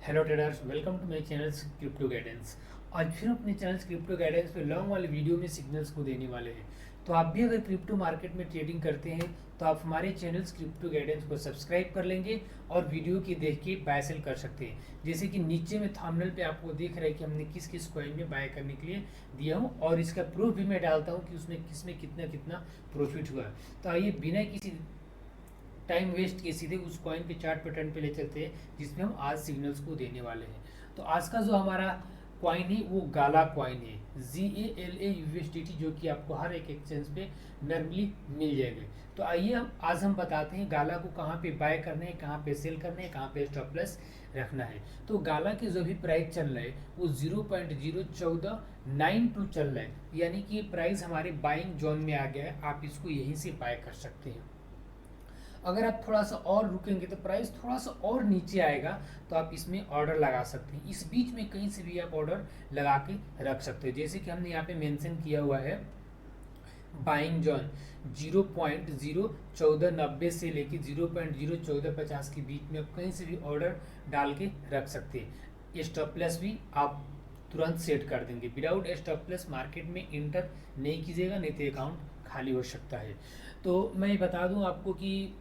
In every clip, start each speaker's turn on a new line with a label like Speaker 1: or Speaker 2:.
Speaker 1: Hello traders, welcome to my channel crypto guidance. आज फिर अपने चैनल क्रिप्टो गाइडेंस पे लॉन्ग वाले वीडियो में सिग्नल्स को देने वाले हैं। तो आप भी अगर क्रिप्टो मार्केट में ट्रेडिंग करते हैं तो आप हमारे चैनल क्रिप्टो गाइडेंस को सब्सक्राइब कर लेंगे और वीडियो की देख के बाय सेल कर सकते हैं। जैसे कि नीचे में थंबनेल पे आपको दिख रहा है कि हमने किस किस कॉइन में बाय करने के लिए दिया हूँ और इसका प्रूफ भी मैं डालता हूँ कि उसमें किसमें कितना कितना प्रॉफिट हुआ। तो आइए बिना किसी टाइम वेस्ट के सीधे उस कॉइन के चार्ट पैटर्न पे ले चलते हैं जिसमें हम आज सिग्नल्स को देने वाले हैं। तो आज का जो हमारा कॉइन है वो गाला कॉइन है, GALA USDT, जो कि आपको हर एक एक्सचेंज पे नॉर्मली मिल जाएगा। तो आइए हम बताते हैं गाला को कहाँ पे बाय करना है, कहाँ पे सेल करना है, कहाँ पे स्टॉप लॉस रखना है। तो गाला की जो भी प्राइस चल रहा है वो 0.01492 चल रहा है, यानी कि ये प्राइस हमारे बाइंग जोन में आ गया है। आप इसको यहीं से बाय कर सकते हैं। अगर आप थोड़ा सा और रुकेंगे तो प्राइस थोड़ा सा और नीचे आएगा, तो आप इसमें ऑर्डर लगा सकते हैं। इस बीच में कहीं से भी आप ऑर्डर लगा के रख सकते हो। जैसे कि हमने यहाँ पे मेंशन किया हुआ है बाइंग जॉन 0.01490 से लेके 0.01450 के बीच में आप कहीं से भी ऑर्डर डाल के रख सकते हैं। स्टॉप लॉस भी आप तुरंत सेट कर देंगे। विदाउट स्टॉप लॉस मार्केट में इंटर नहीं कीजिएगा, नहीं तो अकाउंट खाली हो सकता है। तो मैं बता दूं आपको कि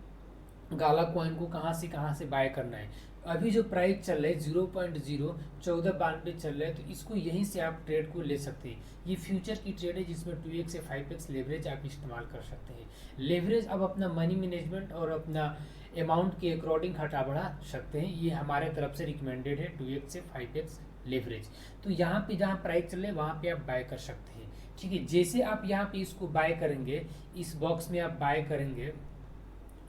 Speaker 1: गाला कॉइन को कहाँ से बाय करना है। अभी जो प्राइस चल रहा है 0.01492 चल रहा है, तो इसको यहीं से आप ट्रेड को ले सकते हैं। ये फ्यूचर की ट्रेड है जिसमें 2x से 5x लेवरेज आप इस्तेमाल कर सकते हैं। लेवरेज अब अपना मनी मैनेजमेंट और अपना अमाउंट के अकॉर्डिंग हटा बढ़ा सकते हैं। ये हमारे तरफ से रिकमेंडेड है 2x से 5x लेवरेज। तो यहाँ पे जहाँ प्राइस चल रहा है वहाँ पे आप बाय कर सकते हैं। ठीक है, जैसे आप यहाँ पे इसको बाय करेंगे, इस बॉक्स में आप बाय करेंगे,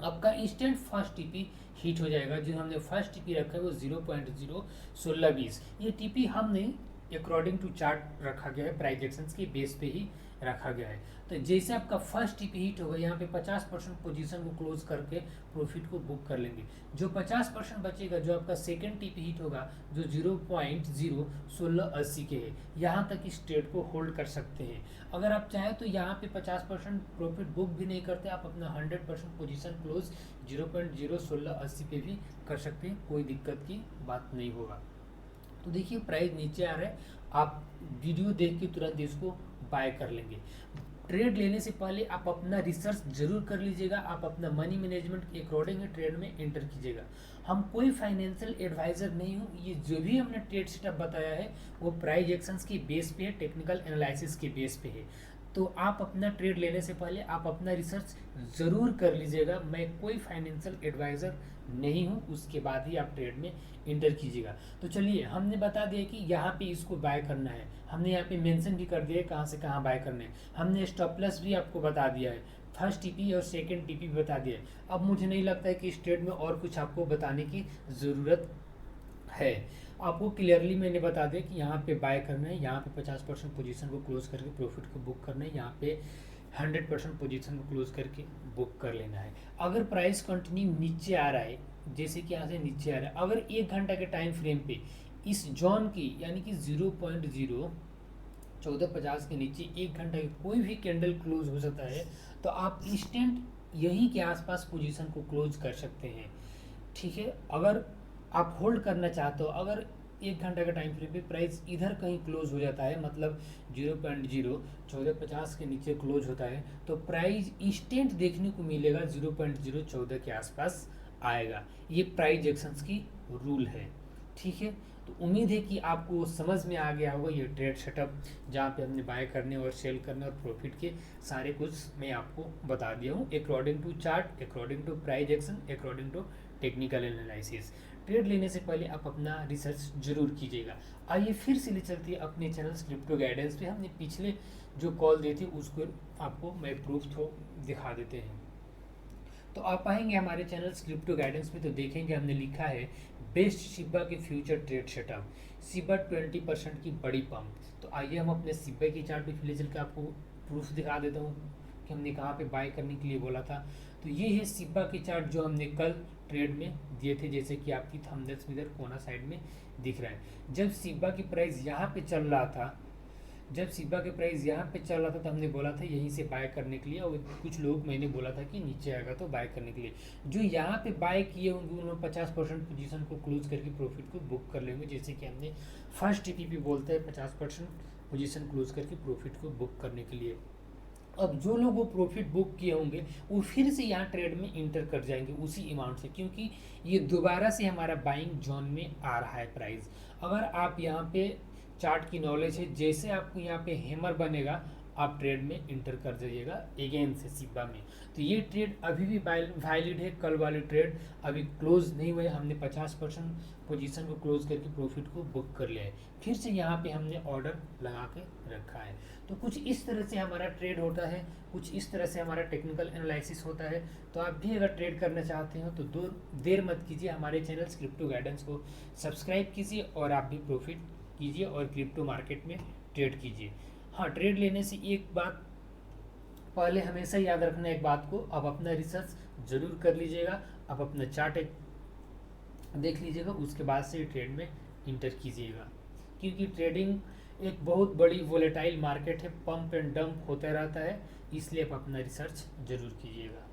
Speaker 1: आपका इंस्टेंट फर्स्ट टीपी हिट हो जाएगा। जो हमने फर्स्ट टीपी रखा है वो 0.01620। ये टीपी हमने अकॉर्डिंग टू चार्ट रखा गया है, प्राइस एक्शंस के बेस पे ही रखा गया है। तो जैसे आपका फर्स्ट टीपी हिट होगा, यहाँ पे 50% पोजीशन को क्लोज करके प्रॉफिट को बुक कर लेंगे। जो 50% बचेगा, जो आपका सेकंड टीपी हिट होगा, जो 0.01680 के है, यहाँ तक इस ट्रेड को होल्ड कर सकते हैं। अगर आप चाहें तो यहाँ पे 50% प्रॉफिट बुक भी नहीं करते, आप अपना 100% पोजीशन क्लोज 0.01680 पे भी कर सकते हैं, कोई दिक्कत की बात नहीं होगा। तो देखिए प्राइस नीचे आ रहा है, आप वीडियो देख के तुरंत इसको बाय कर लेंगे। ट्रेड लेने से पहले आप अपना रिसर्च जरूर कर लीजिएगा, आप अपना मनी मैनेजमेंट के अकॉर्डिंग ट्रेड में एंटर कीजिएगा। हम कोई फाइनेंशियल एडवाइजर नहीं हूँ। ये जो भी हमने ट्रेड सेटअप बताया है वो प्राइस एक्शंस के बेस पे है, टेक्निकल एनालिसिस के बेस पे है। तो आप अपना ट्रेड लेने से पहले आप अपना रिसर्च ज़रूर कर लीजिएगा। मैं कोई फाइनेंशियल एडवाइज़र नहीं हूँ, उसके बाद ही आप ट्रेड में इंटर कीजिएगा। तो चलिए, हमने बता दिया कि यहाँ पे इसको बाय करना है, हमने यहाँ पे मेंशन भी कर दिया है कहाँ से कहाँ बाय करना है, हमने स्टॉप लॉस भी आपको बता दिया है, फर्स्ट टीपी और सेकंड टीपी बता दिया है। अब मुझे नहीं लगता है कि इस ट्रेड में और कुछ आपको बताने की ज़रूरत है। आपको क्लियरली मैंने बता दिया कि यहाँ पे बाय करना है, यहाँ पे 50% पोजीशन को क्लोज करके प्रॉफिट को बुक करना है, यहाँ पे 100% पोजीशन को क्लोज करके बुक कर लेना है। अगर प्राइस कंटिन्यू नीचे आ रहा है, जैसे कि यहाँ से नीचे आ रहा है, अगर 1 घंटा के टाइम फ्रेम पे इस जोन की यानी कि 0.01450 के नीचे 1 घंटा की कोई भी कैंडल क्लोज हो सकता है, तो आप इंस्टेंट यहीं के आसपास पोजीशन को क्लोज कर सकते हैं। ठीक है, अगर आप होल्ड करना चाहते हो, अगर 1 घंटा का टाइम फ्रेम पे प्राइस इधर कहीं क्लोज हो जाता है, मतलब 0.01450 के नीचे क्लोज होता है, तो प्राइस इंस्टेंट देखने को मिलेगा 0.014 के आसपास आएगा। ये प्राइस एक्शंस की रूल है। ठीक है, तो उम्मीद है कि आपको समझ में आ गया होगा ये ट्रेड सेटअप, जहाँ पे हमने बाय करने और सेल करने और प्रॉफिट के सारे कुछ मैं आपको बता दिया हूँ, according to chart, according to price action, according to technical analysis. Trade लेने से पहले आप अपना रिसर्च जरूर कीजिएगा। आइए फिर से ले चलती है अपने चैनल क्रिप्टो गाइडेंस पे। हमने पिछले जो कॉल दी थी उसको आपको मैं प्रूफ तो दिखा देते हैं। तो आप आएंगे हमारे चैनल क्रिप्टो गाइडेंस में, तो देखेंगे हमने लिखा है बेस्ट सिब्बा के फ्यूचर ट्रेड सेटअप, सिब्बा 20% की बड़ी पंप। तो आइए हम अपने सिब्बा की चार्ट पे ले चल के आपको प्रूफ दिखा देता हूँ कि हमने कहाँ पे बाय करने के लिए बोला था। तो ये है सिब्बा की चार्ट जो हमने कल ट्रेड में दिए थे, जैसे कि आपकी थंबनेल्स में इधर कोना साइड में दिख रहा है। जब सिब्बा की प्राइस यहाँ पे चल रहा था जब सिब्बा के प्राइस यहाँ पे चल रहा था तो हमने बोला था यहीं से बाय करने के लिए, और कुछ लोग मैंने बोला था कि नीचे आएगा तो बाय करने के लिए। जो यहाँ पे बाय किए होंगे उन्होंने 50% पोजीशन को क्लोज करके प्रॉफिट को बुक कर लेंगे, जैसे कि हमने फर्स्ट टीपीपी बोलते हैं 50% पोजीशन क्लोज करके प्रॉफिट को बुक करने के लिए। अब जो लोग वो प्रॉफिट बुक किए होंगे वो फिर से यहाँ ट्रेड में इंटर कर जाएंगे उसी अमाउंट से, क्योंकि ये दोबारा से हमारा बाइंग जोन में आ रहा है प्राइस। अगर आप यहाँ पे चार्ट की नॉलेज है, जैसे आपको यहाँ पे हैमर बनेगा आप ट्रेड में इंटर कर जाइएगा अगेन से सिब्बा में। तो ये ट्रेड अभी भी वैलिड है, कल वाले ट्रेड अभी क्लोज नहीं हुए, हमने 50% पोजीशन को क्लोज करके प्रॉफिट को बुक कर लिया है, फिर से यहाँ पे हमने ऑर्डर लगा के रखा है। तो कुछ इस तरह से हमारा ट्रेड होता है, कुछ इस तरह से हमारा टेक्निकल एनालिसिस होता है। तो आप भी अगर ट्रेड करना चाहते हो तो देर मत कीजिए, हमारे चैनल क्रिप्टो गाइडेंस को सब्सक्राइब कीजिए और आप भी प्रॉफिट कीजिए और क्रिप्टो मार्केट में ट्रेड कीजिए। हाँ, ट्रेड लेने से एक बात पहले हमेशा याद रखना, एक बात को, आप अपना रिसर्च जरूर कर लीजिएगा, आप अपना चार्ट एक देख लीजिएगा, उसके बाद से ट्रेड में इंटर कीजिएगा, क्योंकि ट्रेडिंग एक बहुत बड़ी वोलेटाइल मार्केट है, पंप एंड डंप होता रहता है, इसलिए आप अपना रिसर्च जरूर कीजिएगा।